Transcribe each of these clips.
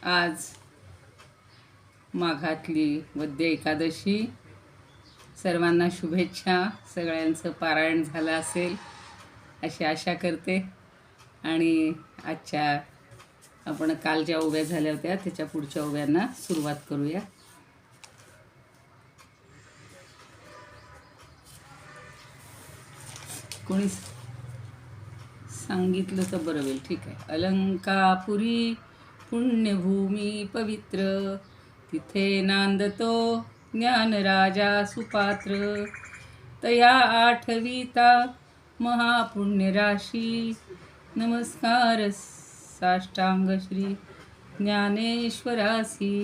आज माघातली वद्य एकादशी. सर्वांना शुभेच्छा. सगळ्यांचं पारायण झालं असेल अशी आशा करते. आणि आजच्या आपण काल ज्या ओव्या झाल्या होत्या त्याच्या पुढच्या ओव्यांना सुरुवात करूया. कोणी सांगितलं तर बरं होईल. ठीक आहे. अलंकापुरी पुण्यभूमी पवित्र, तिथे नांदतो ज्ञानराजा सुपात्र. तया आठविता महापुण्यराशी, नमस्कार साष्टांग श्री ज्ञानेश्वरासी.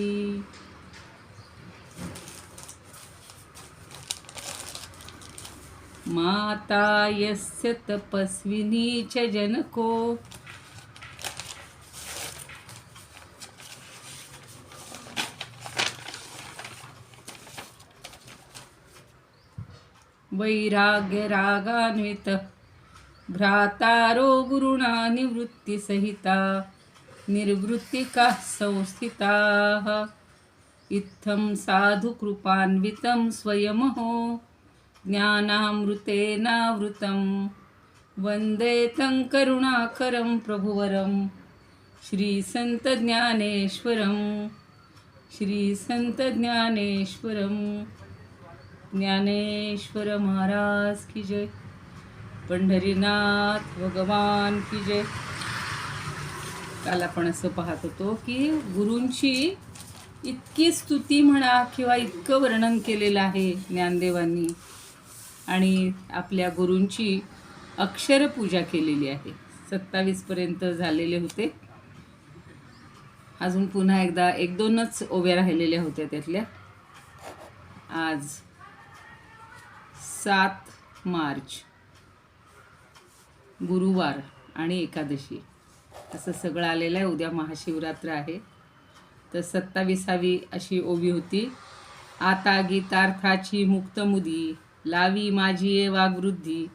माता यस्य तपस्विनी च जनको, वैराग्य रागान्वित भ्रातारो गुरुणा निवृत्तिसहिता, निर्वृत्तिकाः संस्थिताः. इत्थं साधु कृपान्वितं स्वयमहो, ज्ञानामृतेनावृतं वन्दे तं करुणाकरं प्रभुवरं श्रीसंत ज्ञानेश्वरं. श्रीसंत ज्ञानेश्वरं. ज्ञानेश्वर महाराज की जय. पंढरीनाथ भगवान की जय. काल आपण असं पाहत होतो की गुरूंची इतकी स्तुती म्हणा किंवा इतकं वर्णन केलेलं आहे ज्ञानदेवांनी, आणि आपल्या गुरूंची अक्षरपूजा केलेली आहे. 27 पर्यंत झालेले होते. अजून पुन्हा एकदा 1-2च ओव्या राहिलेल्या होत्या त्यातल्या. आज 7 मार्च गुरुवार आणि एकादशी असं सगळं आलेलं आहे. उद्या महाशिवरात्र आहे. तर 27वी अशी ओवी होती. आता गीतार्थाची मुक्तमुदी, लावी माझी ये वागवृद्धी,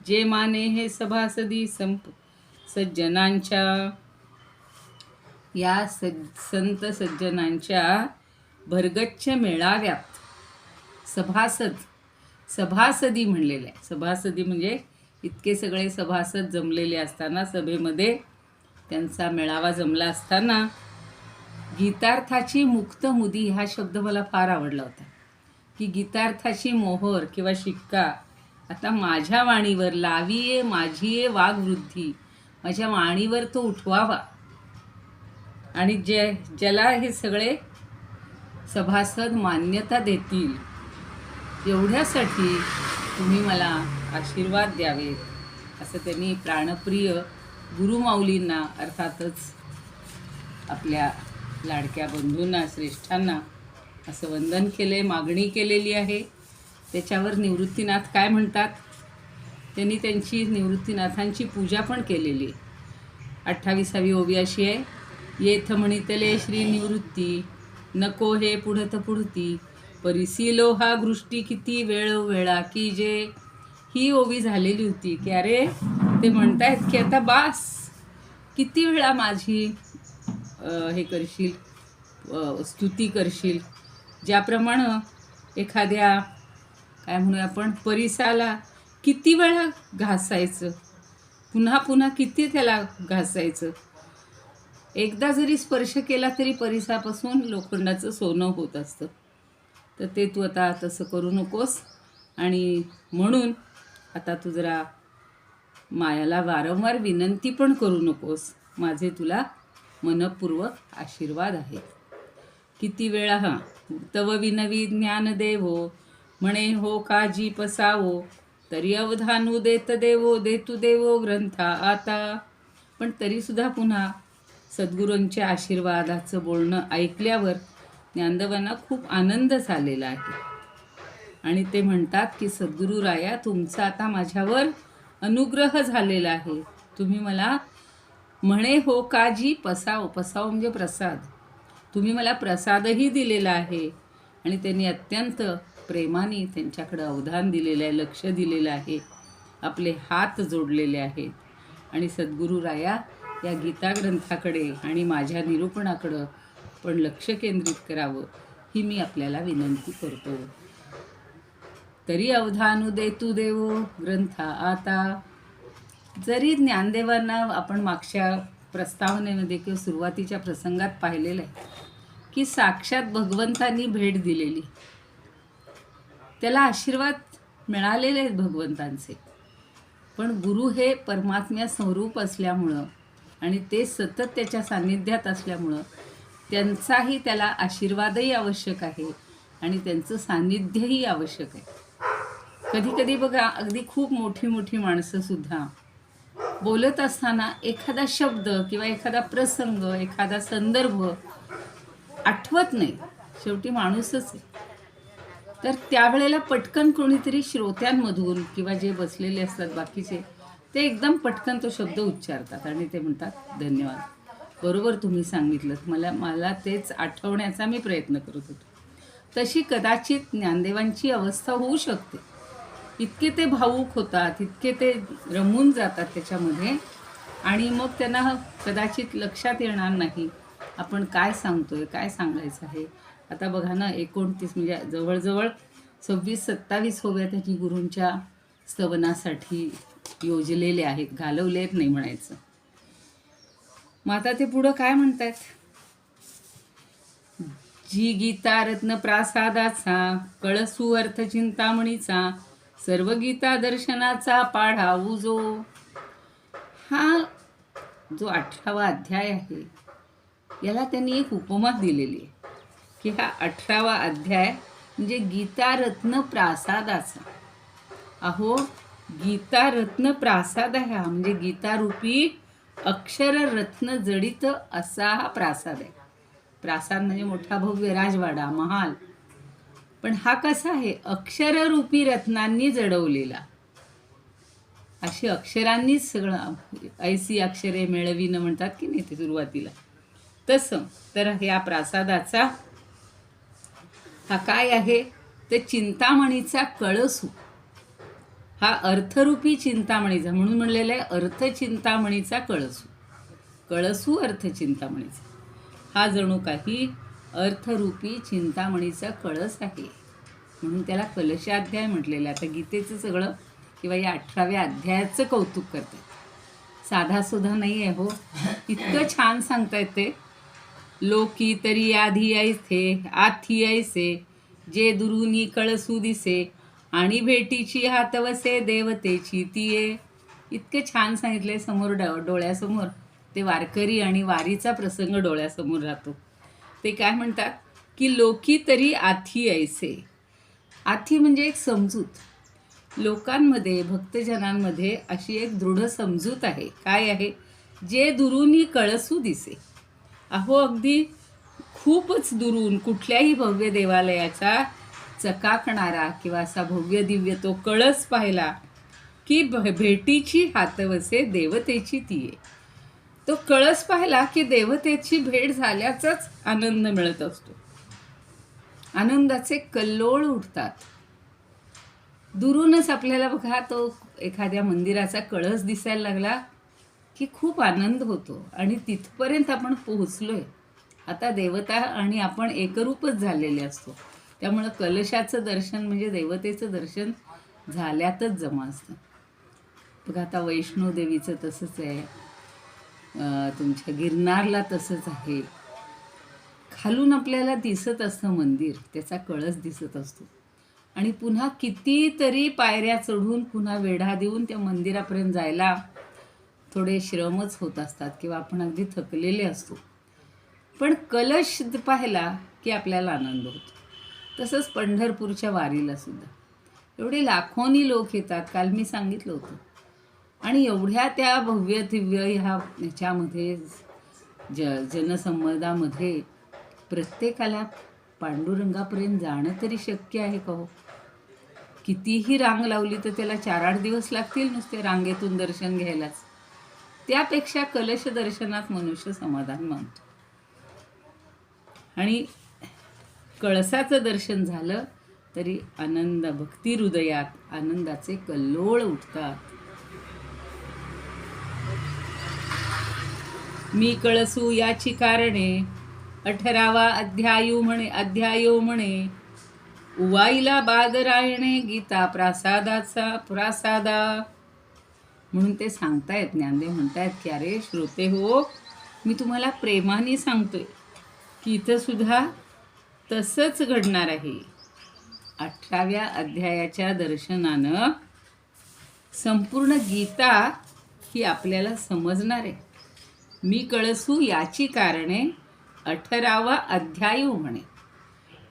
जे माने हे सभासदी सज्जनांच्या. या संत सज्जनांच्या भरगच्च मेळाव्यात सभासदी म्हणलेलं आहे. सभासदी म्हणजे इतके सगळे सभासद जमलेले असताना, सभेमध्ये त्यांचा मेळावा जमला असताना, गीतार्थाची मुक्तमुदी हा शब्द मला फार आवडला होता. की गीतार्थाची मोहर किंवा शिक्का आता माझ्या वाणीवर लावीये, माझी ये वागवृद्धी, माझ्या वाणीवर तो उठवावा. आणि ज्याला हे सगळे सभासद मान्यता देतील एवढ्यासाठी तुम्ही मला आशीर्वाद द्यावेत, असं त्यांनी प्राणप्रिय गुरुमाऊलींना, अर्थातच आपल्या लाडक्या बंधूंना, श्रेष्ठांना असं वंदन केले, मागणी केलेली आहे. त्याच्यावर निवृत्तीनाथ काय म्हणतात, त्यांनी त्यांची निवृत्तीनाथांची पूजा पण केलेली आहे. 28वी ओवी अशी आहे. येथ म्हणितले श्री निवृत्ती, नको हे पुढत पुढती, परिसिलो हा घृष्टी किती वेळोवेळा की जे. ही ओवी झालेली होती की अरे ते म्हणतायत की आता बास, किती वेळा माझी हे करशील, स्तुती करशील. ज्याप्रमाणे एखाद्या काय म्हणूया आपण परिसाला किती वेळा घासायचं, पुन्हा पुन्हा किती त्याला घासायचं. एकदा जरी स्पर्श केला तरी परिसापासून लोखंडाचं सोनं होत असतं. तर ते तू आता तसं करू नकोस. आणि म्हणून आता तू जरा मायाला वारंवार विनंती पण करू नकोस. माझे तुला मनपूर्वक आशीर्वाद आहे. किती वेळा तव विनवी ज्ञानदेवो, म्हणे हो काजी पसावो, तरी अवधानू देत देवो, देतू देवो ग्रंथा आता. पण तरीसुद्धा पुन्हा सद्गुरूंच्या आशीर्वादाचं बोलणं ऐकल्यावर ज्ञानदेवांना खूप आनंद झालेला आहे. आणि ते म्हणतात की सद्गुरू राया, तुमचा आता माझ्यावर अनुग्रह झालेला आहे. तुम्ही मला म्हणे हो काजी पसाव, पसाव म्हणजे प्रसाद, तुम्ही मला प्रसादही दिलेला आहे. आणि त्यांनी अत्यंत प्रेमाने त्यांच्याकडे अवधान दिलेलं आहे, लक्ष दिलेलं आहे, आपले हात जोडलेले आहेत. आणि सद्गुरू राया या गीता ग्रंथाकडे आणि माझ्या निरूपणाकडं पण लक्ष केंद्रित करावं ही मी आपल्याला विनंती करतो. तरी अवधानू देतू देवो ग्रंथा आता. जरी ज्ञानदेवांना आपण मागच्या प्रस्तावनेमध्ये किंवा सुरुवातीच्या प्रसंगात पाहिलेलं आहे की साक्षात भगवंतांनी भेट दिलेली, त्याला आशीर्वाद मिळालेले आहेत भगवंतांचे. पण गुरु हे परमात्म्या स्वरूप असल्यामुळं आणि ते सतत त्याच्या सान्निध्यात असल्यामुळं त्यांचाही त्याला आशीर्वादही आवश्यक आहे आणि त्यांचं सान्निध्यही आवश्यक आहे. कधी कधी बघा, अगदी खूप मोठी मोठी माणसंसुद्धा बोलत असताना एखादा शब्द किंवा एखादा प्रसंग, एखादा संदर्भ आठवत नाही. शेवटी माणूसच आहे. तर त्यावेळेला पटकन कोणीतरी श्रोत्यांमधून किंवा जे बसलेले असतात बाकीचे, ते एकदम पटकन तो शब्द उच्चारतात आणि ते म्हणतात धन्यवाद, बरोबर तुम्ही सांगितलं, मला तेच आठवण्याचा मी प्रयत्न करत होतो. तशी कदाचित ज्ञानदेवांची अवस्था होऊ शकते. इतके ते भावूक होतात, इतके ते रमून जातात त्याच्यामध्ये, आणि मग त्यांना कदाचित लक्षात येणार नाही आपण काय सांगतोय, काय सांगायचं आहे. आता बघा ना, 29 म्हणजे जवळजवळ 26-27 होव्या त्याची गुरूंच्या स्तवनासाठी योजलेले आहेत, घालवलेत नाही म्हणायचं. मग आता ते पुढं काय म्हणतात, जी गीता रत्न प्रासादाचा कळसू अर्थ चिंतामणीचा सर्व गीता दर्शनाचा पाढा उजो. हा जो 18वा अध्याय आहे याला त्यांनी एक उपमा दिलेली आहे की हा 18वा अध्याय म्हणजे गीता रत्न प्रासादाचा. अहो, गीता रत्न प्रासाद आहे हा, म्हणजे गीतारूपी अक्षर रत्न जडित असा हा प्रासाद आहे. प्रासाद म्हणजे मोठा भव्य राजवाडा, महाल. पण हा कसा आहे, अक्षररूपी रत्नांनी जडवलेला. अशी अक्षरांनीच सगळं, ऐसी अक्षरे मेळवीनं म्हणतात की नाही ते सुरुवातीला, तसं. तर या प्रासादाचा हा काय आहे, तर चिंतामणीचा कळसू. हा अर्थरूपी चिंतामणीचा, म्हणून म्हणलेला आहे अर्थ चिंतामणीचा कळसू. कळसू अर्थ चिंतामणीचा, हा जणू काही अर्थरूपी चिंतामणीचा कळस आहे, म्हणून त्याला कलशाध्याय म्हटलेलं आहे. आता गीतेचं सगळं किंवा या 18व्या अध्यायाचं कौतुक करतात, साधासुद्धा नाही आहे हो. इतकं छान सांगतायत ते. लोकी तरी आधी ऐसे आथी ऐसे जे दुरुनी कळसू दिसे आणि भेटीची हातवसे देवतेची तिये. इतके छान सांगितले. समोर डोळ्यासमोर ते वारकरी आणि वारीचा प्रसंग डोळ्यासमोर राहतो. ते काय म्हणतात की लोकी तरी आथी ऐसे. आथी म्हणजे एक समजूत. लोकांमध्ये, भक्तजनांमध्ये अशी एक दृढ समजूत आहे. काय आहे, जे दुरुनी कळसू दिसे. अहो, अगदी खूपच दुरून कुठल्याही भव्य देवालयाचा चकाकणारा किंवा असा भव्य दिव्य तो कळस पाहिला की भेटीची हातवसे देवतेची तिये. तो कळस पाहिला की देवतेची भेट झाल्याचाच आनंद मिळत असतो. आनंदाचे कल्लोळ उठतात. दुरूनच आपल्याला बघा, तो एखाद्या मंदिराचा कळस दिसायला लागला की खूप आनंद होतो आणि तिथपर्यंत आपण पोहोचलोय. आता देवता आणि आपण एकरूपच झालेले असतो. त्यामुळं कलशाचं दर्शन म्हणजे देवतेचं दर्शन झाल्यातच जमा असतं. बघा, आता वैष्णोदेवीचं तसंच आहे, तुमच्या गिरनारला तसंच आहे. खालून आपल्याला दिसत असतं मंदिर, त्याचा कळस दिसत असतो, आणि पुन्हा कितीतरी पायऱ्या चढून पुन्हा वेढा देऊन त्या मंदिरापर्यंत जायला थोडे श्रमच होत असतात किंवा आपण अगदी थकलेले असतो. पण कलश पाहिला की आपल्याला आनंद होतो. तसंच पंढरपूरच्या वारीला सुद्धा एवढे लाखोनी लोक येतात, काल मी सांगितलं होतं. आणि एवढ्या त्या भव्य दिव्य ह्याच्यामध्ये जनसंवादामध्ये प्रत्येकाला पांडुरंगापर्यंत जाणं तरी शक्य आहे का हो? कितीही रांग लावली तर त्याला 4-8 दिवस लागतील नुसते रांगेतून दर्शन घ्यायलाच. त्यापेक्षा कलश दर्शनात मनुष्य समाधान मानतो. आणि कळसाचं दर्शन झालं तरी आनंद, भक्ती हृदयात आनंदाचे कल्लोळ उठतात. मी कळसू याची कारणे 18वा अध्यायो म्हणे उवाईला बादरायणे गीता प्रासादा. म्हणून ते सांगतायत, ज्ञानदेव म्हणतायत की अरे श्रोते हो, मी तुम्हाला प्रेमाने सांगतोय की इथं सुद्धा तसंच घडणार आहे. 18व्या अध्यायाच्या दर्शनानं संपूर्ण गीता ही आपल्याला समजणार आहे. मी कळसू याची कारणे 18वा अध्याय म्हणे.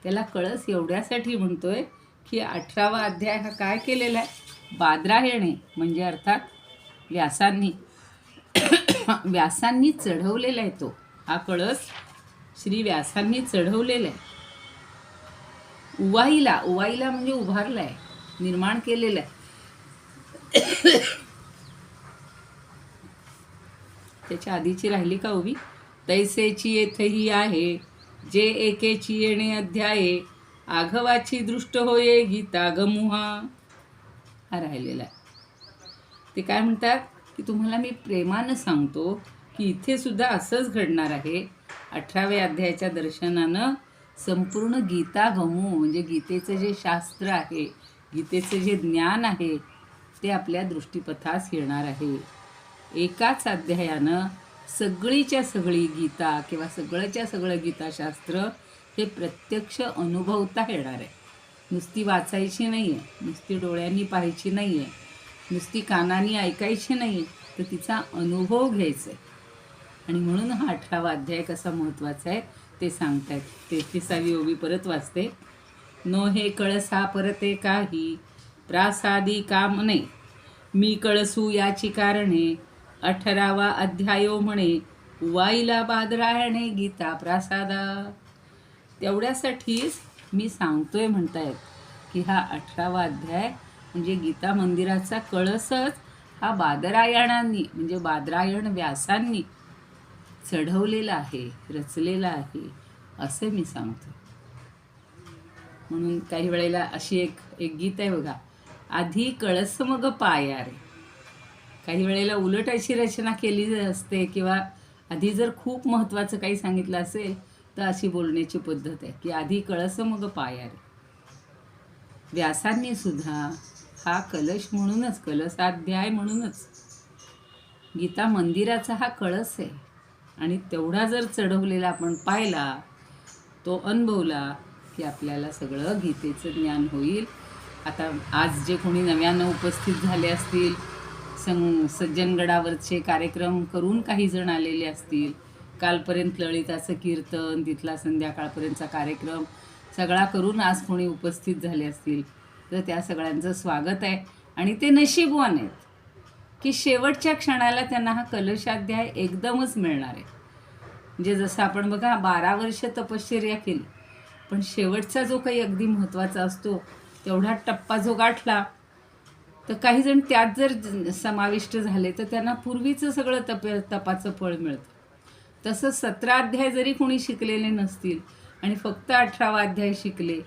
त्याला कळस एवढ्यासाठी म्हणतोय की 18वा अध्याय हा काय केलेला आहे, बादरायणे म्हणजे अर्थात व्यासांनी चढवलेला आहे. तो हा कळस श्री व्यासांनी चढवलेला आहे. उवाईला म्हणजे उभारला आहे, निर्माण केलेला आहे. त्याच्या आधीची राहिली का उभी, तैसेची येथही आहे जे एकेची येणे अध्याये आघवाची दृष्ट होये गीता गमुहा. हा राहिलेला आहे. ते काय म्हणतात की तुम्हाला मी प्रेमानं सांगतो की इथे सुद्धा असंच घडणार आहे. 18व्या अध्यायाच्या दर्शनानं संपूर्ण गीता गमू म्हणजे गीतेचं जे शास्त्र आहे, गीतेचं जे ज्ञान आहे ते आपल्या दृष्टीपथास येणार आहे. एकाच अध्यायानं सगळीच्या सगळी गीता किंवा सगळंच्या सगळं गीताशास्त्र हे प्रत्यक्ष अनुभवता येणार आहे. नुसती वाचायची नाही आहे, नुसती डोळ्यांनी पाहायची नाही आहे, नुसती कानांनी ऐकायची नाही आहे, तर तिचा अनुभव घ्यायचा आहे. आणि म्हणून हा 18वा अध्याय कसा महत्त्वाचा आहे ते सांगतायत. 33वी ओवी परत वाचते. नो हे कळसा परते काही प्रासादी काम नाही, मी कळसू याची कारणे 18वा अध्यायो म्हणे उवाईला बादरायणे गीता प्रासादा. तेवढ्यासाठीच मी सांगतोय म्हणतायत की हा 18वा अध्याय म्हणजे गीता मंदिराचा कळसच हा बादरायणांनी म्हणजे बादरायण व्यासांनी चढवलेला आहे, रचलेला आहे असं मी सांगतो. म्हणून काही वेळेला अशी एक गीत आहे बघा, आधी कळस मग पाया रे. काही वेळेला उलट अशी रचना केली असते किंवा आधी जर खूप महत्त्वाचं काही सांगितलं असेल तर अशी बोलण्याची पद्धत आहे की आधी कळस मग पाया रे. व्यासांनी सुद्धा हा कलश म्हणूनच, कलशाध्याय म्हणूनच गीता मंदिराचा हा कळस आहे. आणि तेवढा जर चढवलेला आपण पाहिला, तो अनुभवला की आपल्याला सगळं गीतेचं ज्ञान होईल. आता आज जे कोणी नव्यानं उपस्थित झाले असतील, सज्जनगडावरचे कार्यक्रम करून काही जण आलेले असतील, कालपर्यंत ललिताचं कीर्तन, तिथला संध्याकाळपर्यंतचा कार्यक्रम सगळा करून आज कोणी उपस्थित झाले असतील तर त्या सगळ्यांचं स्वागत आहे. आणि ते नशीबवान आहेत की शेवटच्या क्षणाला त्यांना हा कलशाध्याय एकदमच मिळणार आहे. म्हणजे जसं आपण बघा 12 वर्ष तपश्चर्या केली, पण शेवटचा जो काही अगदी महत्त्वाचा असतो तेवढा टप्पा जो गाठला तर काही जण त्यात जर समाविष्ट झाले तर त्यांना पूर्वीचं सगळं तपाचं फळ मिळतं. तसं 17 अध्याय जरी कोणी शिकलेले नसतील आणि फक्त 18वा अध्याय शिकले,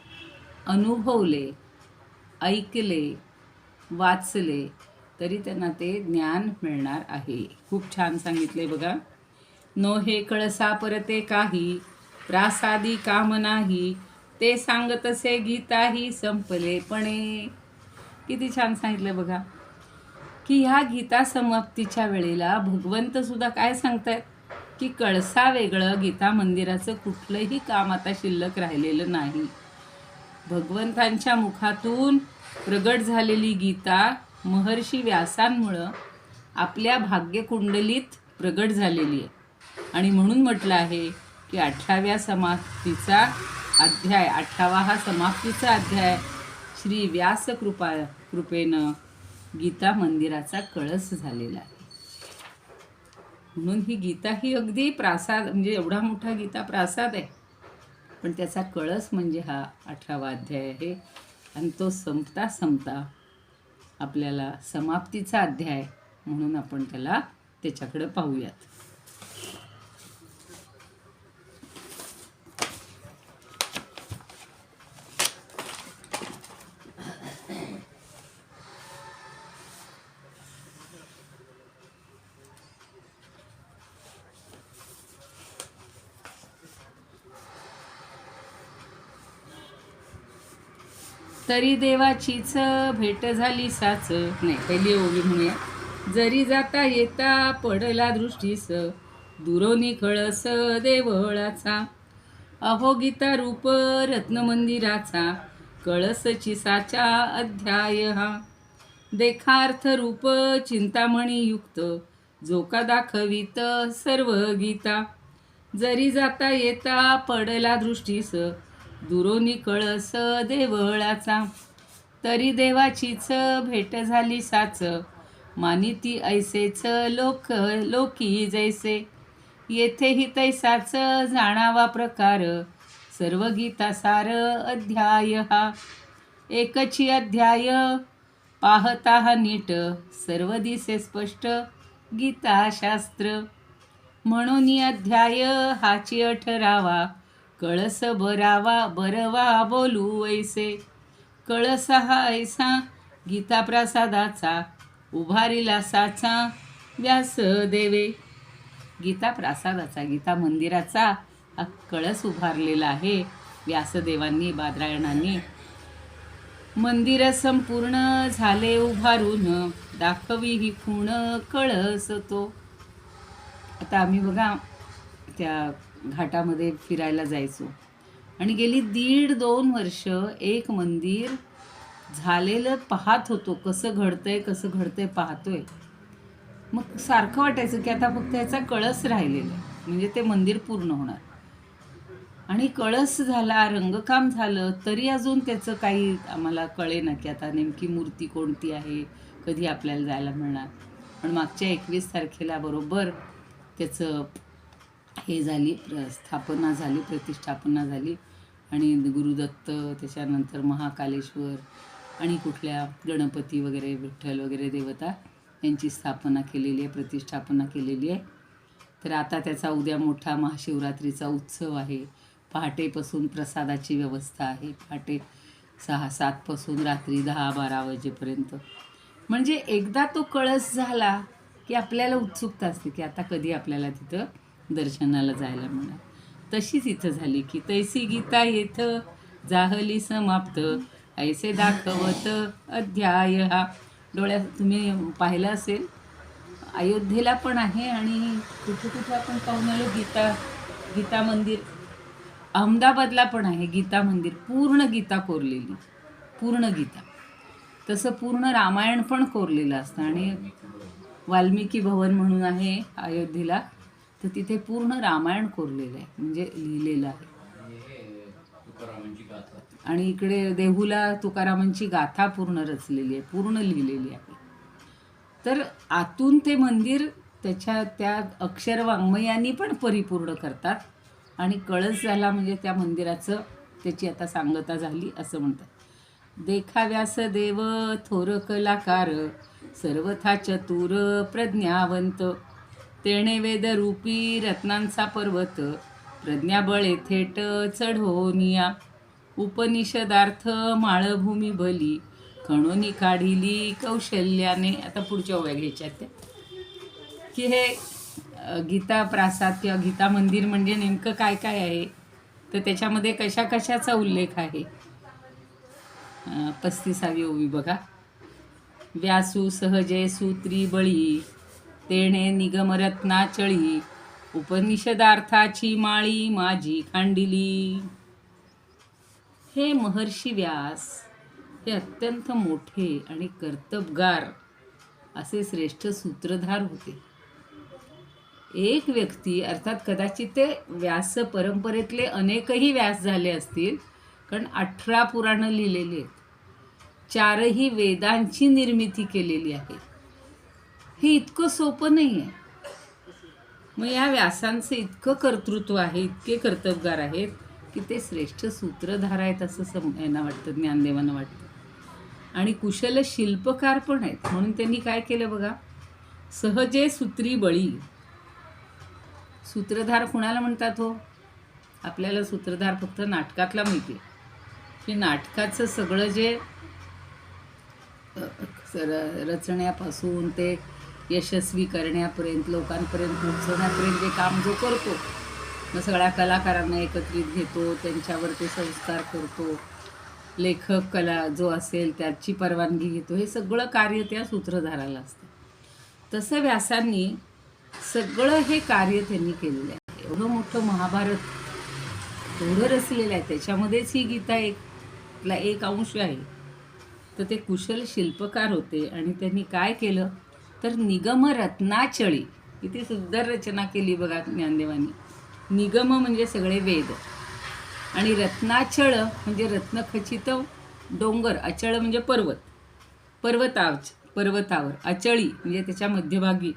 अनुभवले, ऐकले, वाचले तरी त्यांना ते ज्ञान मिळणार आहे. खूप छान सांगितले बघा. नो हे कळसा परते काही प्रासादी काम नाही, ते सांगतसे गीताही संपलेपणे. किती छान सांगितलं बघा की ह्या गीता समाप्तीच्या वेळेला भगवंत सुद्धा काय सांगतायत की कळसा वेगळं गीता मंदिराचं कुठलंही काम आता शिल्लक राहिलेलं नाही. भगवंतांच्या मुखातून प्रगट झालेली गीता महर्षी व्यासांमुळं आपल्या भाग्यकुंडलीत प्रगट झालेली आहे. आणि म्हणून म्हटलं आहे की 18व्या समाप्तीचा अध्याय, 18वा हा समाप्तीचा अध्याय श्री व्यास कृपेनं गीता मंदिराचा कळस झालेला आहे. म्हणून ही गीता ही अगदी प्रासाद म्हणजे एवढा मोठा गीता प्रासाद आहे, पण त्याचा कळस म्हणजे हा 18वा अध्याय आहे. आणि तो संपता संपता आपल्याला समाप्तीचा अध्याय म्हणून आपण त्याच्याकडे पाहूयात. तरी देवाचीच भेट झाली साच. नाही, पहिली ओवी म्हणूया. जरी जाता येता पडला दृष्टीस, दुरोनी कळस देवळाचा. अहो गीता रूप रत्नमंदिराचा, कळसची साचा अध्याय हा. देखार्थ रूप चिंतामणी युक्त, जो का दाखवित सर्व गीता. जरी जाता येता पडला दृष्टीस, दुरोनी कळस देवळाचा. तरी देवाचीच भेट झाली साच, मानिती ऐसेच लोकी जैसे. येथेही तैसाच जाणावा प्रकार, सर्व गीता सार अध्याय हा. एकची अध्याय पाहता हा नीट, सर्व दिसे स्पष्ट गीताशास्त्र. म्हणून अध्याय हाची 18वा, कळस बरवा बोलू ऐसे. कळस हा ऐसा गीता प्रसादाचा, उभारिला साचा व्यास देवे. गीता प्रसादाचा, गीता मंदिराचा हा कळस उभारलेला आहे व्यासदेवांनी, बादरायणांनी. मंदिर संपूर्ण झाले उभारून, दाखवी ही खूण कळस तो. आता आम्ही बघा त्या घाटामध्ये फिरायला जायचो आणि गेली 1.5-2 वर्ष एक मंदिर झालेलं पाहत होतो. कसं घडतंय पाहतोय. मग सारखं वाटायचं की आता फक्त ह्याचा कळस राहिलेला आहे, म्हणजे ते मंदिर पूर्ण होणार. आणि कळस झाला, रंगकाम झालं, तरी अजून त्याचं काही आम्हाला कळेना की आता नेमकी मूर्ती कोणती आहे, कधी आपल्याला जायला मिळणार. पण मागच्या 21 तारखेला बरोबर त्याचं हे झाली, प्रतिष्ठापना झाली. आणि गुरुदत्त, त्याच्यानंतर महाकालेश्वर आणि कुठल्या गणपती वगैरे, विठ्ठल वगैरे देवता यांची प्रतिष्ठापना केलेली आहे. तर आता त्याचा उद्या मोठा महाशिवरात्रीचा उत्सव आहे. पहाटेपासून प्रसादाची व्यवस्था आहे, पहाटे 6-7 पासून रात्री 10-12 वाजेपर्यंत. म्हणजे एकदा तो कळस झाला की आपल्याला उत्सुकता असते की आता कधी आपल्याला तिथं दर्शनाला जायला मिळणार. तशीच इथं झाली की तैसी गीता येथं जाहली समाप्त, ऐसे दाखवत अध्याय हा. डोळ्यात तुम्ही पाहिलं असेल, अयोध्येला पण आहे आणि कुठे आपण पाहून आलो गीता मंदिर. अहमदाबादला पण आहे गीता मंदिर, पूर्ण गीता कोरलेली, पूर्ण गीता. तसं पूर्ण रामायण पण कोरलेलं असतं. आणि वाल्मिकी भवन म्हणून आहे अयोध्येला, तर तिथे पूर्ण रामायण कोरलेलं आहे, म्हणजे लिहिलेलं आहे. आणि इकडे देहूला तुकारामांची गाथा पूर्ण रचलेली आहे, पूर्ण लिहिलेली आहे. तर आतून ते मंदिर त्या अक्षर वाङ्मयांनी पण परिपूर्ण करतात. आणि कळस झाला म्हणजे त्या मंदिराचं, त्याची आता सांगता झाली असं म्हणतात. देखा व्यास देव थोर कलाकार, सर्वथा चतुर प्रज्ञावंत. तेणे वेदरूपी रत्नांचा पर्वत, प्रज्ञाबळे थेट चढवनिया. उपनिषदार्थ माळभूमी भली, खणोनी काढिली कौशल्याने. आता पुढच्या ओव्या घ्यायच्या त्या की हे गीता प्रासाद किंवा गीता मंदिर म्हणजे नेमकं काय काय आहे, तर त्याच्यामध्ये कशाचा उल्लेख आहे. 35वी ओवी बघा. व्यासू सहजे सूत्री बळी, तेणे निगमरत्नाचळी. उपनिषदार्थाची माळी माझी खांडिली. हे महर्षी व्यास हे अत्यंत मोठे आणि कर्तबगार असे श्रेष्ठ सूत्रधार होते. एक व्यक्ती, अर्थात कदाचित ते व्यास परंपरेतले अनेकही व्यास झाले असतील, कारण 18 पुराणं लिहिलेली आहेत, 4ही वेदांची निर्मिती केलेली आहे. हे इतकं सोपं नाही आहे. मग या व्यासांचं इतकं कर्तृत्व आहे, इतके कर्तबगार आहेत की ते श्रेष्ठ सूत्रधार आहेत असं यांना वाटतं, ज्ञानदेवांना वाटतं. आणि कुशल शिल्पकार पण आहेत. म्हणून त्यांनी काय केलं बघा, सहजे सूत्री बळी. सूत्रधार कुणाला म्हणतात हो? आपल्याला सूत्रधार फक्त नाटकातला माहिती आहे की नाटकाचं सगळं जे रचण्यापासून ते यशस्वी करण्यापर्यंत, लोकांपर्यंत पोहोचवण्यापर्यंत जे काम जो करतो, मग सगळ्या कलाकारांना एकत्रित घेतो, त्यांच्यावर ते संस्कार करतो, लेखक कला जो असेल त्याची परवानगी घेतो, हे सगळं कार्य त्या सूत्रधाराला असतं. तसं व्यासांनी सगळं हे कार्य त्यांनी केलेलं आहे. एवढं मोठं महाभारत एवढं रचलेलं आहे, त्याच्यामध्येच ही गीता एक अंश आहे. तर ते कुशल शिल्पकार होते आणि त्यांनी काय केलं तर निगम रत्नाचळी, किती सुंदर रचना केली बघा ज्ञानदेवांनी. निगम म्हणजे सगळे वेद आणि रत्नाचळ म्हणजे रत्नखचित डोंगर, अचळ म्हणजे पर्वतावर अचळी म्हणजे त्याच्या मध्यभागी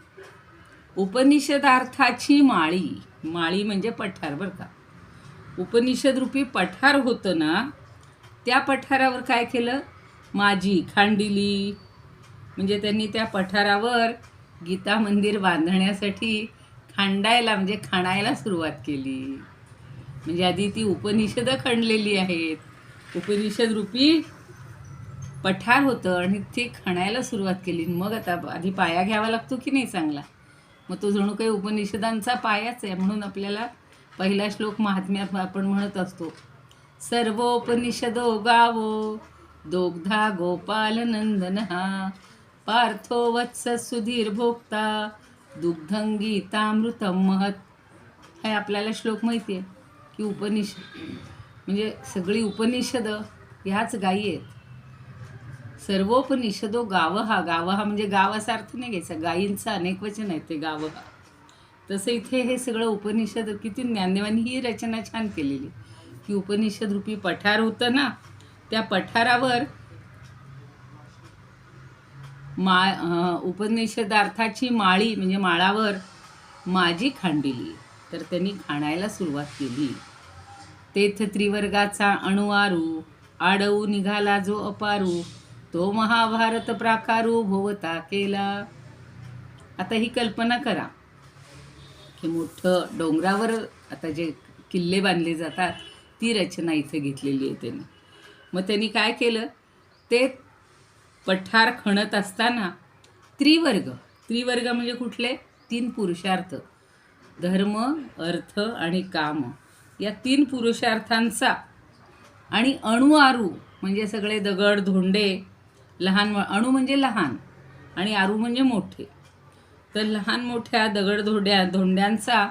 उपनिषदार्थाची माळी म्हणजे पठार बरं का. उपनिषद रूपी पठार होतं ना, त्या पठारावर काय केलं, माझी खांडिली म्हणजे त्यांनी त्या पठारावर गीता मंदिर बांधण्यासाठी खाणायला सुरुवात केली. म्हणजे आधी ती उपनिषदं खणलेली आहेत, उपनिषद रूपी पठार होतं आणि ते खणायला सुरुवात केली. मग आता आधी पाया घ्यावा लागतो की नाही चांगला, मग तो जणू काही उपनिषदांचा पायाच आहे. म्हणून आपल्याला पहिला श्लोक महात्म्यात आपण म्हणत असतो, सर्वोपनिषदो गावो दोग्धा गोपाल नंदनहा पार्थो वत्स सुधीर भोक्ता दुग्धं गीतामृतम महत. हे आपल्याला श्लोक माहिती आहे की उपनिषद म्हणजे सगळी उपनिषदं ह्याच गायी आहेत. सर्वोपनिषदो गावहा म्हणजे गावाचा अर्थ नाही घ्यायचा, गायींचं अनेक वचन आहे ते गावहा. तसं इथे हे सगळं उपनिषद, किती ज्ञानदेवांनी ही रचना छान केलेली की उपनिषद रूपी पठार होतं ना, त्या पठारावर उपनिषदार्थाची माळी म्हणजे माळावर माझी खांडिली. तर त्यांनी खाणायला सुरुवात केली. तेथ त्रिवर्गाचा अणुवारू आडवू निघाला जो अपारू तो महाभारत प्राकारू भोवता केला. आता ही कल्पना करा की मोठं डोंगरावर आता जे किल्ले बांधले जातात ती रचना इथे घेतलेली आहे त्यांनी. मग त्यांनी काय केलं, ते पठार खणत असताना त्रिवर्ग म्हणजे कुठले, 3 पुरुषार्थ, धर्म अर्थ आणि काम, या 3 पुरुषार्थांचा आणि अणुआरू म्हणजे सगळे दगड धोंडे, अणु म्हणजे लहान आणि आरू म्हणजे मोठे, तर लहान मोठ्या दगड धोंड्यांचा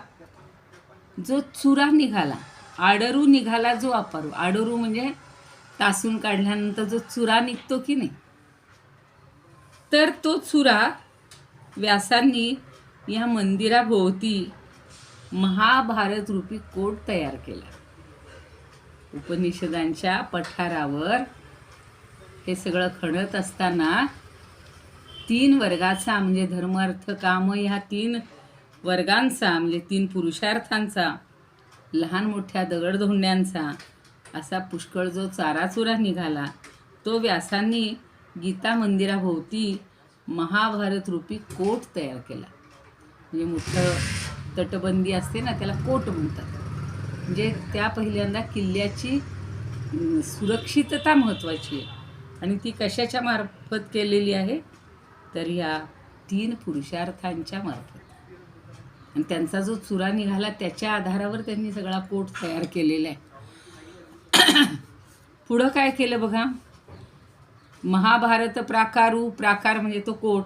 जो चुरा निघाला, आडरू निघाला जो अपारू, आडरू म्हणजे तासून काढल्यानंतर जो चुरा निघतो की नाही, तर तो चुरा व्यासांनी या मंदिराभोवती महाभारत रूपी कोट तयार केला. उपनिषदांच्या पठारावर हे सगळं खणत असताना 3 वर्गाचा म्हणजे धर्म अर्थ काम, ह्या 3 वर्गांचा म्हणजे 3 पुरुषार्थांचा, लहान मोठ्या दगडधोंड्यांचा असा पुष्कळ जो चाराचुरा निघाला, तो व्यासांनी गीता मंदिराभोवती महाभारत रूपी कोट तयार केला. म्हणजे मोठं तटबंदी असते ना, त्याला कोट म्हणतात. म्हणजे त्या पहिल्यांदा किल्ल्याची सुरक्षितता महत्त्वाची आहे आणि ती कशाच्या मार्फत केलेली आहे, तर ह्या 3 पुरुषार्थांच्या मार्फत. आणि त्यांचा जो चुरा निघाला त्याच्या आधारावर त्यांनी सगळा कोट तयार केलेला आहे. पुढं काय केलं बघा, महाभारत प्राकार म्हणजे तो कोट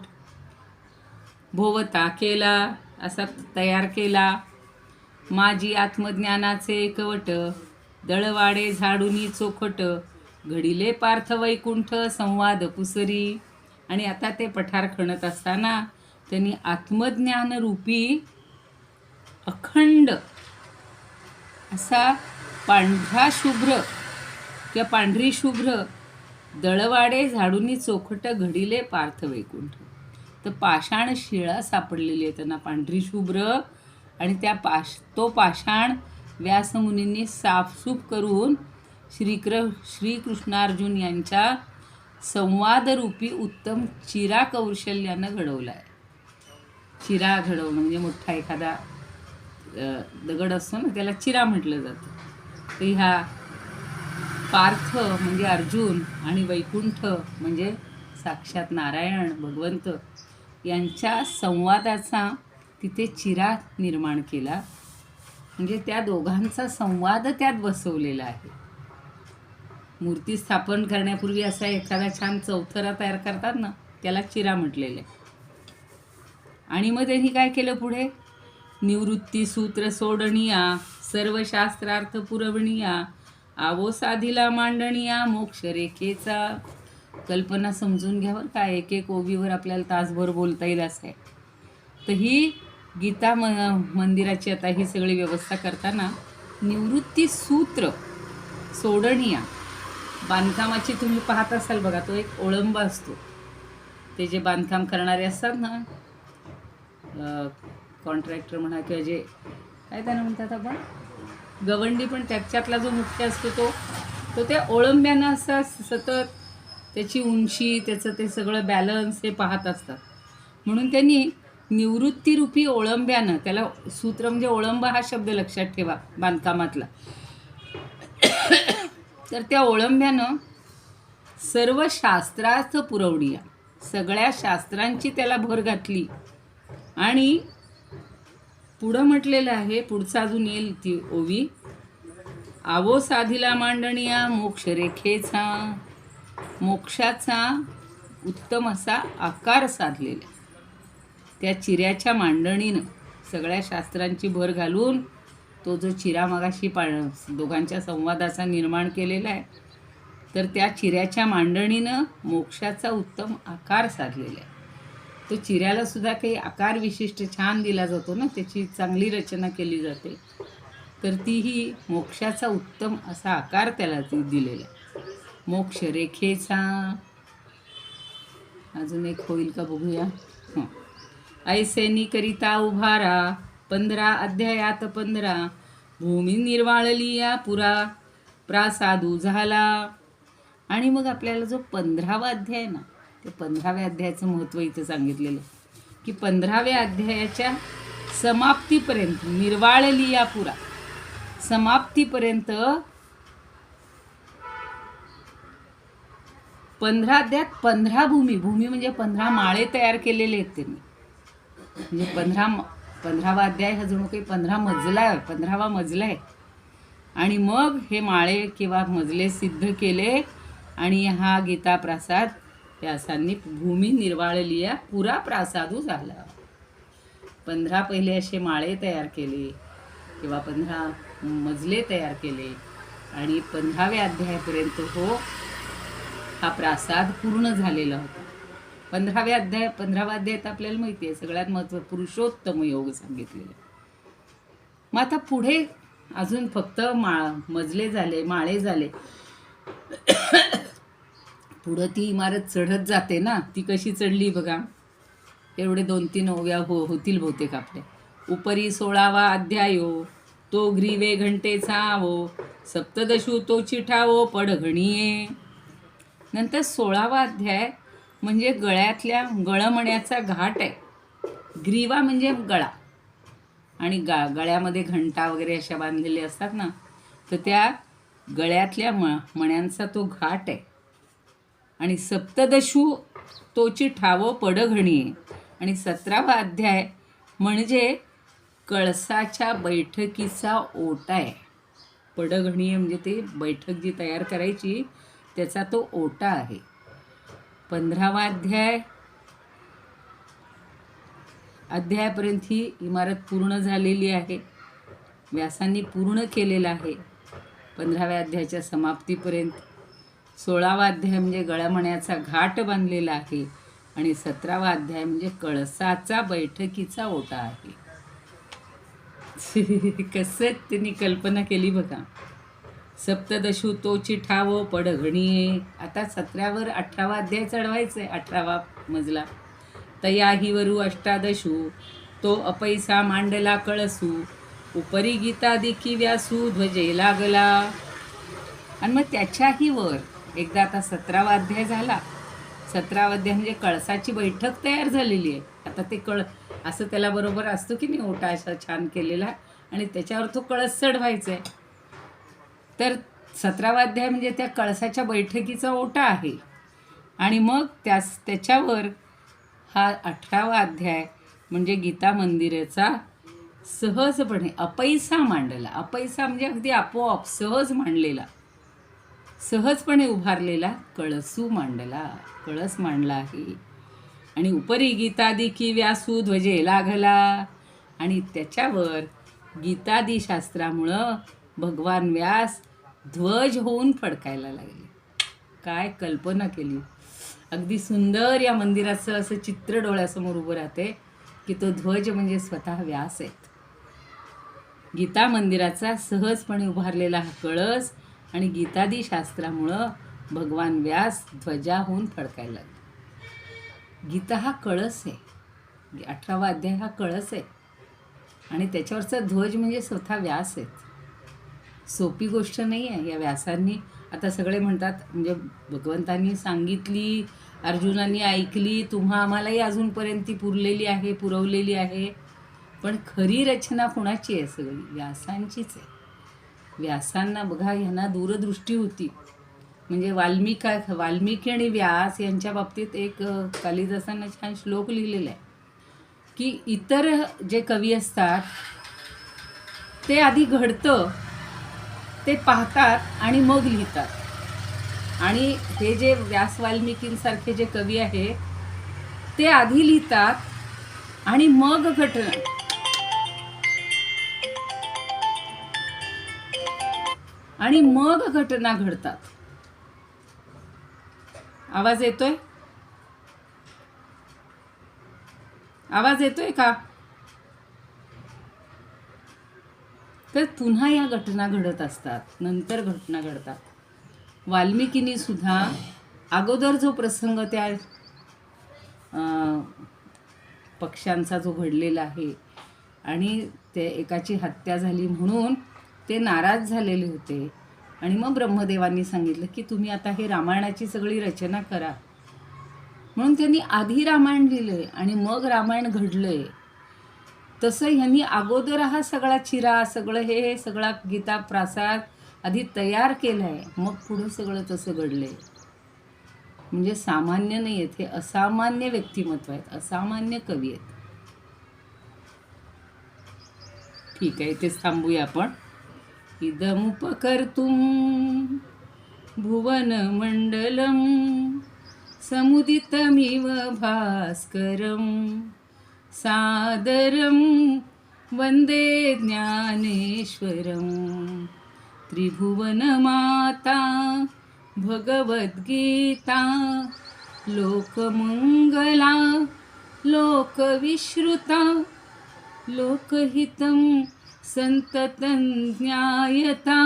भोवता केला, असा तयार केला. माझी आत्मज्ञानाचे एकवट दळवाडे झाडुनी चोखट घडिले पार्थ वैकुंठ संवाद पुसरी. आणि आता ते पठार खणत असताना त्यांनी आत्मज्ञान रूपी अखंड असा पांढरी शुभ्र दळवाडे झाडुनी चोखट घडिले पार्थ वैकुंठ. तर पाषाण शिळा सापडलेली आहे त्यांना पांढरी शुभ्र, आणि तो पाषाण व्यासमुनींनी साफसूफ करून श्रीकृष्णार्जुन यांच्या संवादरूपी उत्तम चिरा कौशल्यानं घडवला आहे. चिरा घडवणं म्हणजे मोठा एखादा दगड असतो ना, त्याला चिरा म्हटलं जातं. तर ह्या पार्थ म्हणजे अर्जुन आणि वैकुंठ म्हणजे साक्षात नारायण भगवंत यांच्या संवादाचा तिथे चिरा निर्माण केला. म्हणजे त्या दोघांचा संवाद त्यात बसवलेला आहे. मूर्ती स्थापन करण्यापूर्वी असा एखादा छान चौथरा तयार करतात ना, त्याला चिरा म्हटलेले. आणि मग त्यांनी काय केलं पुढे, निवृत्ती सूत्र सोडणिया, सर्व शास्त्रार्थ पुरवणिया, आवो साधीला मांडणिया, मोक्ष रेखेचा. कल्पना समजून घ्यावर काय, एक एक ओवीवर आपल्याला तासभर बोलता येईल असं आहे. तर ही गीता मंदिराची आता ही सगळी व्यवस्था करताना निवृत्ती सूत्र सोडणिया, बांधकामाची तुम्ही पाहत असाल बघा, तो एक ओळंबा असतो. ते जे बांधकाम करणारे असतात ना, कॉन्ट्रॅक्टर म्हणा किंवा जे काय त्यांना म्हणतात आपण, गवंडी, पण त्याच्यातला जो मुख्य असतो तो त्या ओळंब्यानं असा सतत त्याची उंची, त्याचं ते सगळं बॅलन्स हे पाहत असतात. म्हणून त्यांनी निवृत्तीरूपी ओळंब्यानं, त्याला सूत्र म्हणजे ओळंबा हा शब्द लक्षात ठेवा बांधकामातला. तर त्या ओळंब्यानं सर्व शास्त्रार्थ पुरवणिया, सगळ्या शास्त्रांची त्याला भर घातली. आणि पुढं म्हटलेलं आहे, पुढचं अजून येईल ती ओवी, आवो साधीला मांडणिया, मोक्ष रेखेचा, मोक्षाचा उत्तम असा आकार साधलेला. त्या चिऱ्याच्या मांडणीनं सगळ्या शास्त्रांची भर घालून तो जो चिरा मगाशी दोघांच्या संवादाचा निर्माण केलेला आहे, तर त्या चिऱ्याच्या मांडणीनं मोक्षाचा उत्तम आकार साधलेला आहे. तो चिऱ्याला सुद्धा काही आकार विशिष्ट छान दिला जातो ना, त्याची चांगली रचना केली जाते. तर तीही मोक्षाचा उत्तम असा आकार त्याला दिलेला आहे. मोक्ष रेखेचा अजून एक होईल का बघूया. ऐसेनी करिता उभारा, 15 अध्यायात 15, भूमी निर्वाळली या पुरा, प्रासादू झाला. आणि मग आपल्याला जो 15वा अध्याय ना, ते 15व्या अध्यायाचं महत्त्व इथं सांगितलेलं, की 15व्या अध्यायाच्या समाप्तीपर्यंत, निर्वाळली या पुरा, समाप्तीपर्यंत 15 अध्यायात 15 भूमी म्हणजे 15 माळे तयार केलेले आहेत त्यांनी. म्हणजे 15वा अध्याय हा जणू काही 15 मजला आहे, 15वा मजला आहे. आणि मग हे माळे किंवा मजले सिद्ध केले आणि हा गीता प्रासाद व्यासांनी भूमी निर्वाळलिया पुरा प्रासादू झाला. 15 पहिले असे माळे तयार केले किंवा 15 मजले तयार केले आणि 15व्या अध्यायापर्यंत हा प्रासाद पूर्ण झालेला होता. 15वा अध्यायात आपल्याला माहिती आहे सगळ्यात महत्त्व पुरुषोत्तम योग सांगितलेलं. मग आता पुढे अजून फक्त मजले झाले, माळे झाले. पुढं ती इमारत चढत जाते ना, ती कशी चढली बघा. एवढे 2-3 ओव्या होतील बहुतेक आपल्या. उपरी 16वा अध्यायो, तो ग्रीवे घंटेचा आवो, सप्तदशू तो चिठावो पडघणीये. नंतर 16वा अध्याय म्हणजे गळ्यातल्या गळमण्याचा घाट आहे. ग्रीवा म्हणजे गळा, आणि गळ्यामध्ये घंटा वगैरे अशा बांधलेल्या असतात ना, तर त्या गळ्यातल्या मण्यांचा तो घाट आहे. आणि सप्तदशू तोची ठावो पडघणी आहे. आणि 17वा अध्याय म्हणजे कळसाच्या बैठकीचा ओटा आहे. पडघणी म्हणजे ते बैठक जी तयार करायची त्याचा तो ओटा आहे. 15वा अध्यायापर्यंत ही इमारत पूर्ण झालेली आहे, व्यासांनी पूर्ण केलेला आहे. 15व्या अध्यायाच्या समाप्तीपर्यंत 16वा अध्याय म्हणजे गळमण्याचा घाट बांधलेला आहे आणि 17वा अध्याय म्हणजे कळसाचा बैठकीचा ओटा आहे. कसं त्यांनी कल्पना केली बघा. सप्तदशू तो चिठावो पडघणीये. आता 17वर 18वा अध्याय चढवायचा आहे, 18वा मजला. तयाही वरू अष्टादशू तो अपैसा मांडला कळसू, उपरी गीता दिकी व्यासू ध्वजे लागला. आणि मग त्याच्याही वर एकदा आता 17वा अध्याय झाला. 17वा अध्याय म्हणजे कळसाची बैठक तयार झालेली आहे. आता ते असं त्याला बरोबर असतो की नाही, ओटा असा छान केलेला आणि त्याच्यावर तो कळस चढवायचा आहे. तर 17वा अध्याय म्हणजे त्या कळसाच्या बैठकीचा ओटा आहे. आणि मग त्याच्यावर हा 18वा अध्याय म्हणजे गीता मंदिराचा सहजपणे अपैसा मांडला. अपैसा म्हणजे अगदी आपोआप सहज मांडलेला. सहजपणे उभारलेला कळसू मांडला, कळस मांडला आहे. आणि उपरी गीतादिकी व्यासू ध्वजे लागला, आणि त्याच्यावर गीतादी शास्त्रामुळं भगवान व्यास ध्वज होऊन फडकायला लागले. काय कल्पना केली! अगदी सुंदर या मंदिराचं असं चित्र डोळ्यासमोर उभं राहते की तो ध्वज म्हणजे स्वतः व्यास आहेत. गीता मंदिराचा सहजपणे उभारलेला हा कळस आणि गीतादी शास्त्रामुळं भगवान व्यास ध्वजाहून फडकायला लागले. गीता हा कळस आहे, 18वा अध्याय हा कळस आहे, आणि त्याच्यावरचा ध्वज म्हणजे स्वतः व्यास आहेत. सोपी गोष्ट नाही आहे. या व्यासांनी, आता सगळे म्हणतात म्हणजे भगवंतांनी सांगितली, अर्जुनांनी ऐकली, आम्हालाही अजूनपर्यंत ती पुरवलेली आहे. पण खरी रचना कोणाची आहे? सगळी व्यासांचीच आहे. व्यासांना बघा, ह्यांना दूरदृष्टी होती. म्हणजे वाल्मिकी आणि व्यास यांच्या बाबतीत एक कालिदासानं छान श्लोक लिहिलेला आहे की इतर जे कवी असतात ते आधी घडतं, ते पाहतात आणि मग लिहितात. आणि हे जे व्यास वाल्मिकींसारखे जे कवी आहेत ते आधी लिहितात आणि मग घटना घडतात. आवाज येतोय? आवाज येतोय का? तर पुन्हा या घटना घडत असतात, नंतर घटना घडतात. वाल्मिकींनी सुद्धा अगोदर जो प्रसंग त्या पक्ष्यांचा जो घडलेला आहे आणि ते एकाची हत्या झाली म्हणून ते नाराज झालेले होते, आणि मग ब्रह्मदेवांनी सांगितलं की तुम्ही आता हे रामायणाची सगळी रचना करा. म्हणून त्यांनी आधी रामायण लिहिलंय आणि मग रामायण घडलंय. तसं ह्यांनी अगोदर हा सगळा चिरा, सगळा गीता प्रासाद आधी तयार केलाय, मग पुढं सगळं तसं घडलंय. म्हणजे सामान्य नाही आहेत, हे असामान्य व्यक्तिमत्व आहेत, असामान्य कवी आहेत. ठीक आहे, इथेच थांबूया आपण. इदमुपकर्तुं भुवनमण्डलं समुदितमिव भास्करं सादरं वन्दे ज्ञानेश्वरं त्रिभुवनमाता भगवद्गीता लोकमङ्गला लोकविश्रुता लोकहितं संततं ज्ञायता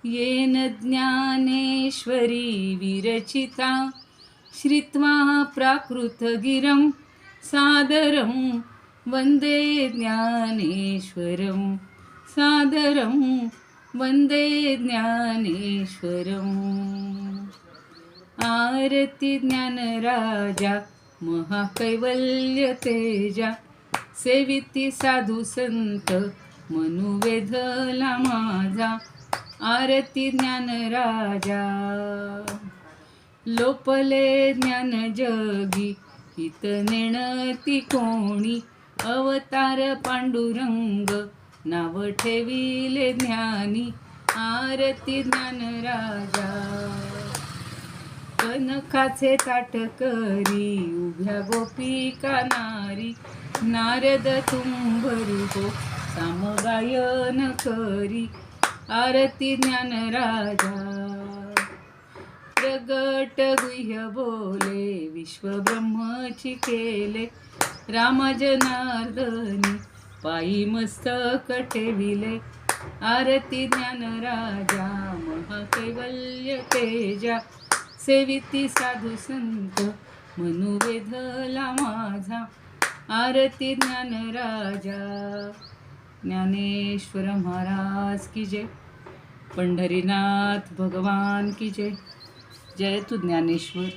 येन ज्ञानेश्वरी विरचिता श्रुत्वा प्राकृतगिरं सादरं वन्दे ज्ञानेश्वरं सादरं वन्दे ज्ञानेश्वरम्. आरती ज्ञानराजा महाकैवल्य तेजा सेविती साधू संत मनुवेधला माझा. आरती ज्ञानराजा लोपले ज्ञान जगी हित नेणती कोणी. अवतार पांडुरंग नाव ठेविले ज्ञानी. आरती ज्ञानराजा कनकाचे ताटकरी उभ्या गोपिका नारी. नारद तुंबरूप सामगायन करी. आरती ज्ञानराजा प्रगट गुह्य बोले विश्वब्रह्मची केले. राम जनार्दनी पायी मस्तक ठेविले. आरती ज्ञानराजा महाकैवल्य तेजा सेविती साधू संत मनुवेधला माझा. आरती ज्ञानराजा. ज्ञानेश्वर महाराज की जय. पंढरीनाथ भगवान की जय. जय तू ज्ञानेश्वर.